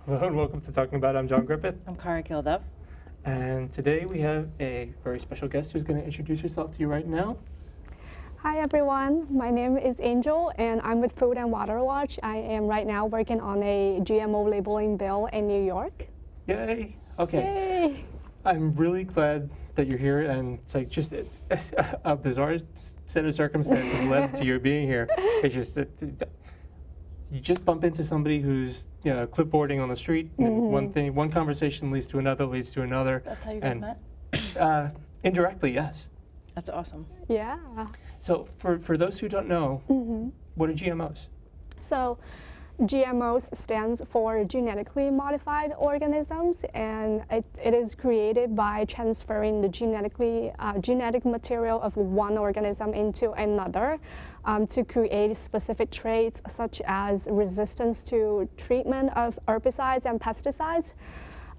Hello and welcome to Talking About. I'm John Griffith. I'm Cara Kilduff. And today we have a very special guest who's going to introduce herself to you right now. Hi everyone, my name is Angel and I'm with Food and Water Watch. I am right now working on a GMO labeling bill in New York. Yay! Okay. Yay! I'm really glad that you're here, and it's like just a bizarre set of circumstances led to your being here. It's just that you just bump into somebody who's clipboarding on the street. And one conversation leads to another, leads to another. That's how you guys met? Indirectly, yes. That's awesome. Yeah. So for those who don't know, what are GMOs? So GMOs stands for genetically modified organisms, and it is created by transferring the genetic material of one organism into another to create specific traits such as resistance to treatment of herbicides and pesticides.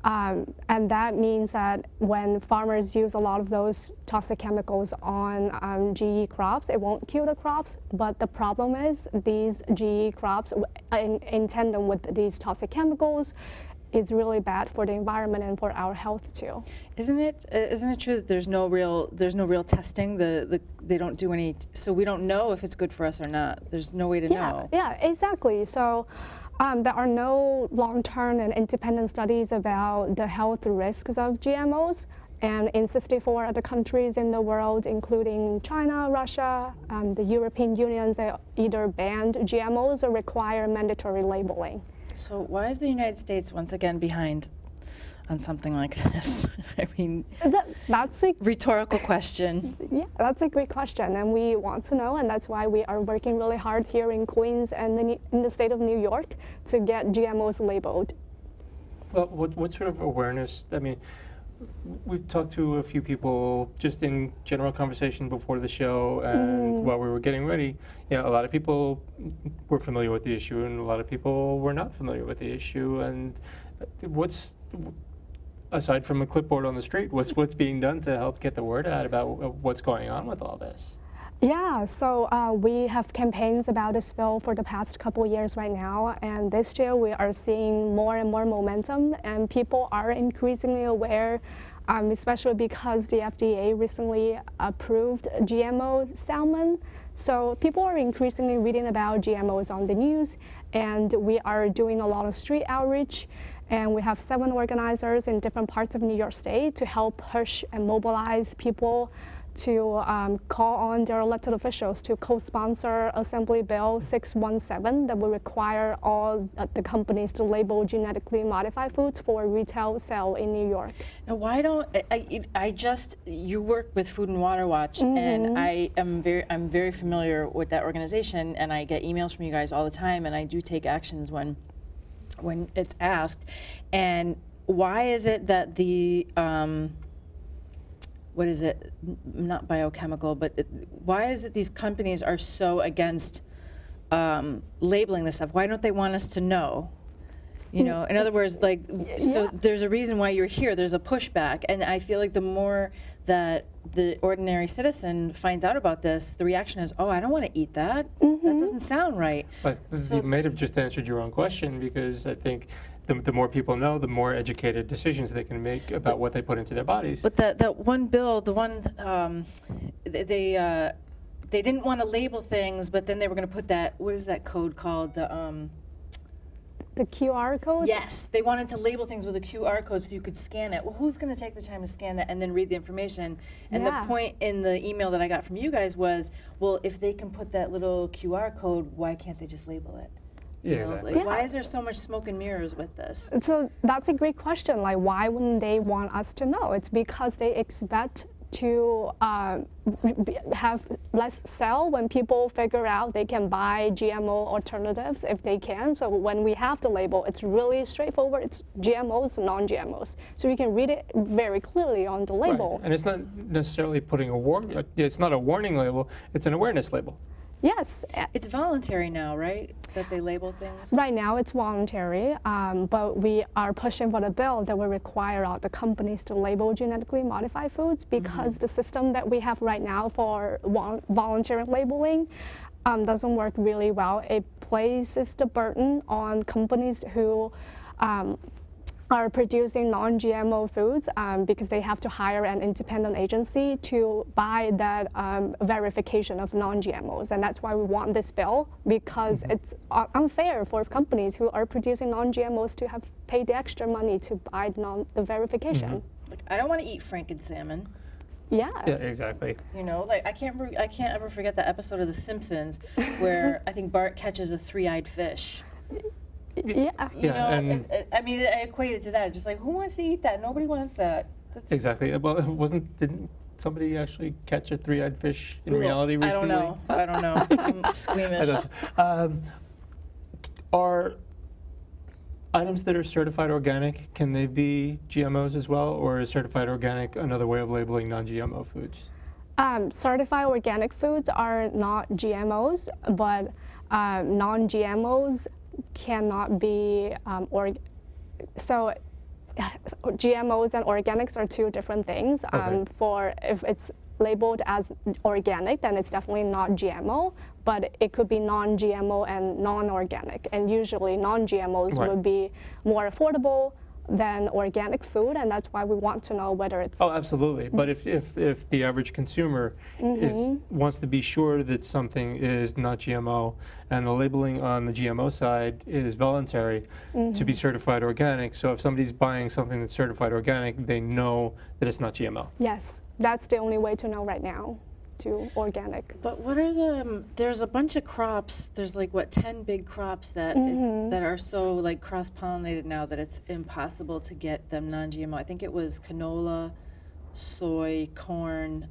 And that means that when farmers use a lot of those toxic chemicals on GE crops, it won't kill the crops. But the problem is these GE crops, in tandem with these toxic chemicals, is really bad for the environment and for our health too. Isn't it true that there's no real testing? They don't do any, so we don't know if it's good for us or not. There's no way to know. Yeah, exactly. So. There are no long-term and independent studies about the health risks of GMOs, and in 64 other countries in the world, including China, Russia, the European Union, they either banned GMOs or require mandatory labeling. So why is the United States once again behind on something like this? I mean, that's a rhetorical question. Yeah, that's a great question, and we want to know, and that's why we are working really hard here in Queens and in the state of New York to get GMOs labeled. Well, what sort of awareness? I mean, we've talked to a few people just in general conversation before the show, and while we were getting ready, a lot of people were familiar with the issue, and a lot of people were not familiar with the issue. And aside from a clipboard on the street, what's being done to help get the word out about what's going on with all this? Yeah, so we have campaigns about this bill for the past couple of years right now, and this year we are seeing more and more momentum, and people are increasingly aware, especially because the FDA recently approved GMO salmon. So people are increasingly reading about GMOs on the news, and we are doing a lot of street outreach. And we have 7 organizers in different parts of New York State to help push and mobilize people to call on their elected officials to co-sponsor Assembly Bill 617 that will require all the companies to label genetically modified foods for retail sale in New York. Now, why don't you work with Food and Water Watch, and I'm very familiar with that organization, and I get emails from you guys all the time, and I do take actions when it's asked. And why is it that the what is it, not biochemical, but why is it these companies are so against labeling this stuff? Why don't they want us to know? In other words, there's a reason why you're here. There's a pushback, and I feel like the more that the ordinary citizen finds out about this, the reaction is, oh, I don't want to eat that. That doesn't sound right. But you may have just answered your own question, because I think the more people know, the more educated decisions they can make about what they put into their bodies. But that one bill, the one, they didn't want to label things, but then they were going to put that, what is that code called? The QR code? Yes, they wanted to label things with a QR code so you could scan it. Well, who's going to take the time to scan that and then read the information? And the point in the email that I got from you guys was, well, if they can put that little QR code, why can't they just label it? Yeah, exactly. Why is there so much smoke and mirrors with this? So that's a great question. Like, why wouldn't they want us to know? It's because they expect to have less sell when people figure out they can buy GMO alternatives if they can. So when we have the label, it's really straightforward. It's GMOs, non-GMOs. So you can read it very clearly on the label. Right. And it's not necessarily putting it's not a warning label, it's an awareness label. Yes. It's voluntary now, right, that they label things? Right now it's voluntary, but we are pushing for the bill that will require all the companies to label genetically modified foods, because the system that we have right now for voluntary labeling doesn't work really well. It places the burden on companies who are producing non-GMO foods because they have to hire an independent agency to buy that verification of non-GMOs. And that's why we want this bill, because it's unfair for companies who are producing non-GMOs to have paid the extra money to buy the verification. Like, I don't want to eat Franken salmon. Yeah. Yeah, exactly. You know, like I can't ever forget that episode of The Simpsons where I think Bart catches a three-eyed fish. Yeah. You know, and I mean, I equate it to that. Just like, who wants to eat that? Nobody wants that. That's, exactly. Well, didn't somebody actually catch a three-eyed fish in reality I recently? don't know. I'm squeamish. Are items that are certified organic, can they be GMOs as well, or is certified organic another way of labeling non-GMO foods? Certified organic foods are not GMOs, but non-GMOs cannot be so GMOs and organics are two different things. Okay. For if it's labeled as organic, then it's definitely not GMO, but it could be non-GMO and non-organic. And usually non-GMOs Right. would be more affordable than organic food, and that's why we want to know whether it's Oh, absolutely. But if the average consumer wants to be sure that something is not GMO, and the labeling on the GMO side is voluntary to be certified organic, so if somebody's buying something that's certified organic, they know that it's not GMO. Yes, that's the only way to know right now, to organic. But what are the? There's a bunch of crops. There's like what 10 big crops that that are so like cross-pollinated now that it's impossible to get them non-GMO. I think it was canola, soy, corn.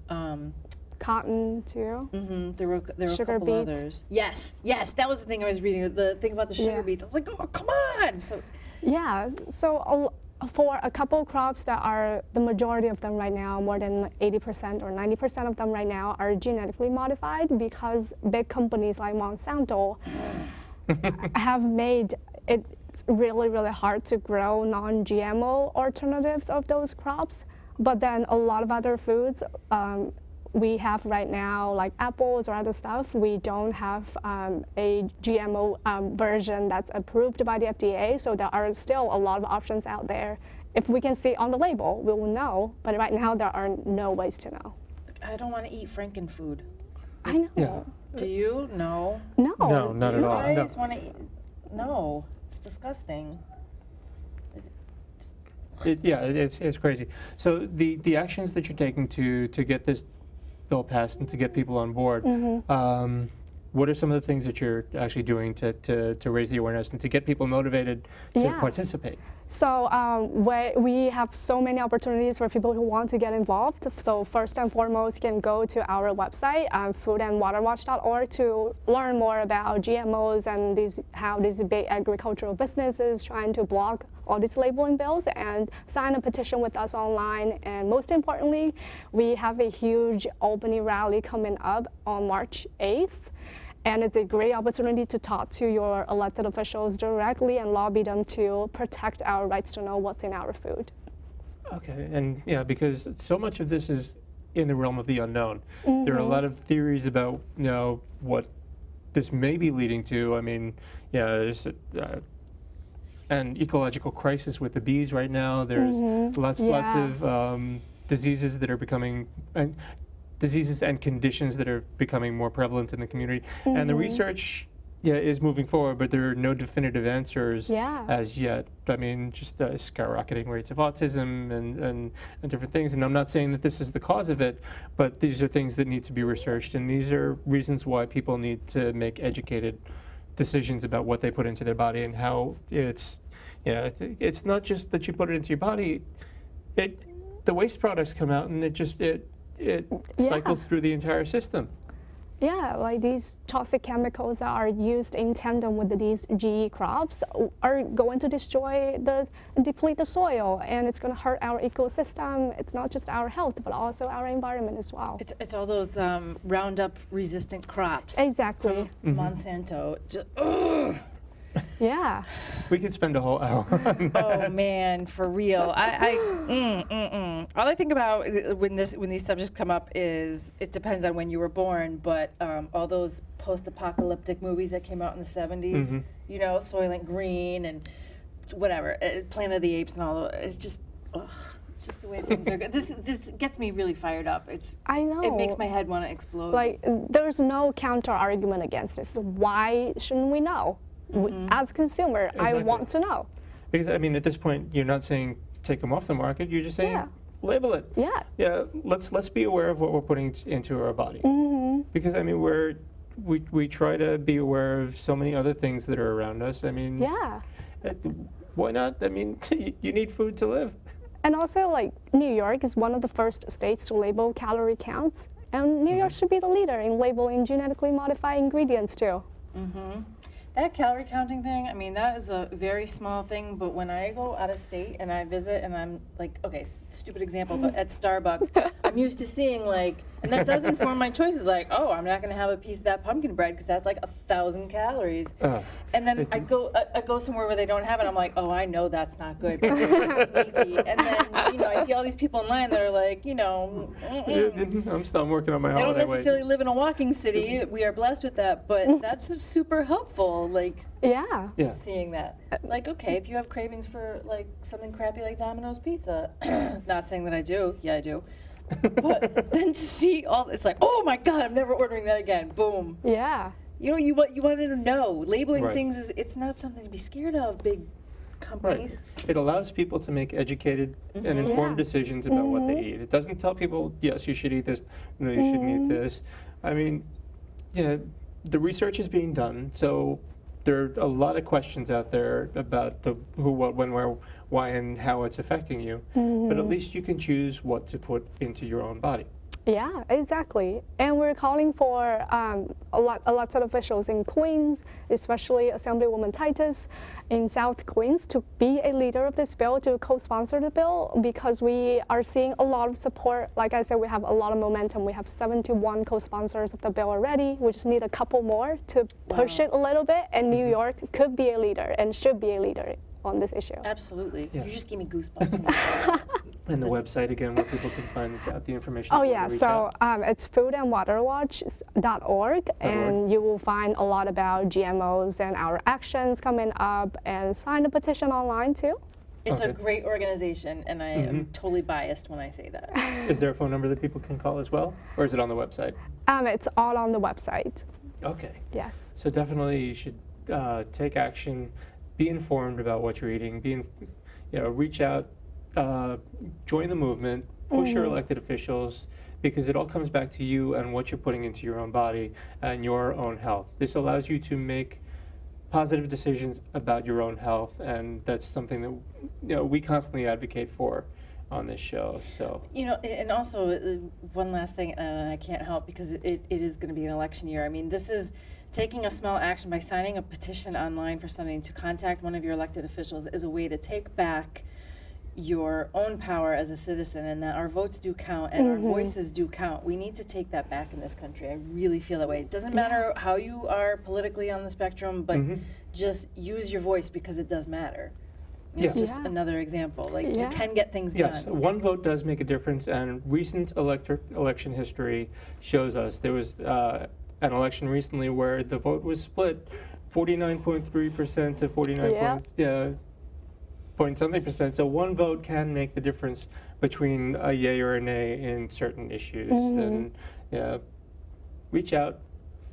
Cotton too. There were Sugar a couple beets. others. Yes, that was the thing I was reading. The thing about the sugar Yeah. beets. I was like, oh, come on. So Yeah, so for a couple crops that are the majority of them right now, more than 80% or 90% of them right now are genetically modified because big companies like Monsanto have made it really, really hard to grow non-GMO alternatives of those crops. But then a lot of other foods we have right now, like apples or other stuff, we don't have a GMO version that's approved by the FDA, so there are still a lot of options out there. If we can see on the label, we will know, but right now there are no ways to know. I don't want to eat Franken food. I know. Yeah. Do you? No. No. No, not Do at you all. No. guys want to eat? No, it's disgusting. It's crazy. So the actions that you're taking to get this bill passed and to get people on board, what are some of the things that you're actually doing to raise the awareness and to get people motivated to Yeah. participate? So we have so many opportunities for people who want to get involved. So first and foremost, you can go to our website, foodandwaterwatch.org, to learn more about GMOs and how these big agricultural businesses trying to block all these labeling bills, and sign a petition with us online. And most importantly, we have a huge Albany rally coming up on March 8th. And it's a great opportunity to talk to your elected officials directly and lobby them to protect our rights to know what's in our food. Okay, and yeah, because so much of this is in the realm of the unknown. There are a lot of theories about what this may be leading to. I mean, yeah, there's an ecological crisis with the bees right now. There's lots of diseases that are becoming. Diseases and conditions that are becoming more prevalent in the community. And the research is moving forward, but there are no definitive answers as yet. I mean, just skyrocketing rates of autism and different things. And I'm not saying that this is the cause of it, but these are things that need to be researched. And these are reasons why people need to make educated decisions about what they put into their body and how it's not just that you put it into your body. The waste products come out and it cycles through the entire system. Yeah, like these toxic chemicals that are used in tandem with these GE crops are going to deplete the soil, and it's going to hurt our ecosystem. It's not just our health, but also our environment as well. It's all those Roundup resistant crops. Exactly. From Monsanto. Ugh. Yeah. We could spend a whole hour on that. Oh man, for real. All I think about when these subjects come up is it depends on when you were born, but all those post-apocalyptic movies that came out in the 70s, Soylent Green and whatever, Planet of the Apes and all. It's just, ugh, it's just the way things are. This gets me really fired up. I know. It makes my head want to explode. Like, there's no counter argument against this. Why shouldn't we know? As a consumer, Exactly. I want to know. Because, I mean, at this point, you're not saying take them off the market. You're just saying Yeah. label it. Yeah. Yeah, let's be aware of what we're putting into our body. Because, I mean, we try to be aware of so many other things that are around us. I mean, Yeah. why not? I mean, you need food to live. And also, like, New York is one of the first states to label calorie counts. And New York should be the leader in labeling genetically modified ingredients, too. That calorie counting thing, I mean, that is a very small thing, but when I go out of state and I visit and I'm like, okay, stupid example, but at Starbucks, I'm used to seeing like, and that does inform my choices, like, oh, I'm not gonna have a piece of that pumpkin bread because that's like 1,000 calories. And then I go somewhere where they don't have it, I'm like, oh, I know that's not good, but this is sneaky. And then, you know, I see all these people in line that are like, you know, I'm working on my they don't holiday weight. necessarily live in a walking city. We are blessed with that, but that's super helpful. Like Yeah. Yeah. seeing that. Like, okay, if you have cravings for like something crappy like Domino's pizza, not saying that I do. Yeah, I do. But then to see all, it's like, oh my God, I'm never ordering that again. Boom. Yeah. You know, you wanted to know. Labeling Right. things it's not something to be scared of. Big companies. It allows people to make educated and informed Yeah. decisions about what they eat. It doesn't tell people, yes, you should eat this, no, you shouldn't eat this. I mean, yeah, the research is being done, so there are a lot of questions out there about the who, what, when, where, why, and how it's affecting you. But at least you can choose what to put into your own body. Yeah, exactly. And we're calling for elected officials in Queens, especially Assemblywoman Titus in South Queens, to be a leader of this bill, to co-sponsor the bill, because we are seeing a lot of support. Like I said, we have a lot of momentum. We have 71 co-sponsors of the bill already. We just need a couple more to push it a little bit, and New York could be a leader and should be a leader on this issue. Absolutely. Yeah. You just gave me goosebumps. when you said that. And the website, again, where people can find out the information. Oh if they yeah, reach so out. it's foodandwaterwatch.org, and you will find a lot about GMOs and our actions coming up, and sign a petition online too. It's a Okay. great organization, and I am totally biased when I say that. Is there a phone number that people can call as well? Or is it on the website? It's all on the website. Okay. Yes. So definitely you should take action, be informed about what you're eating, reach out, join the movement, push your elected officials, because it all comes back to you and what you're putting into your own body and your own health. This allows you to make positive decisions about your own health, and that's something that we constantly advocate for on this show. So You know, and also one last thing, and I can't help because it is going to be an election year. I mean, this is taking a small action by signing a petition online for something to contact one of your elected officials is a way to take back your own power as a citizen, and that our votes do count and our voices do count. We need to take that back in this country. I really feel that way. It doesn't matter how you are politically on the spectrum, but just use your voice because it does matter. It's Yeah. just another example. Like, you Yeah. can get things yes, done. one vote does make a difference, and recent election history shows us there was an election recently where the vote was split 49.3% to 49 point something percent. So one vote can make the difference between a yay or a nay in certain issues. And reach out,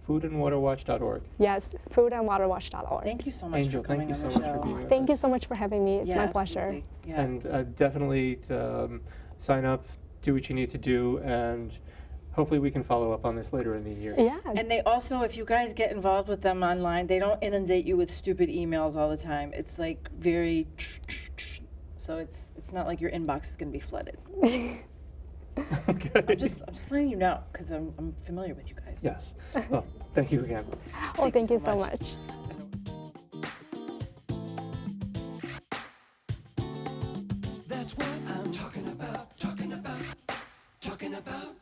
foodandwaterwatch.org. Yes, foodandwaterwatch.org. Thank you so much Angel, for coming thank you on so the much for show. being with Thank you us. so much for having me. It's Yeah, my pleasure. absolutely. Yeah. And definitely sign up, do what you need to do, and hopefully we can follow up on this later in the year. Yeah. And they also, if you guys get involved with them online, they don't inundate you with stupid emails all the time. It's like very, so it's not like your inbox is going to be flooded. Okay. I'm just letting you know because I'm familiar with you guys. Yes. Well, thank you again. Oh, Thank you thank you so so much. much. That's what I'm talking about, talking about, talking about.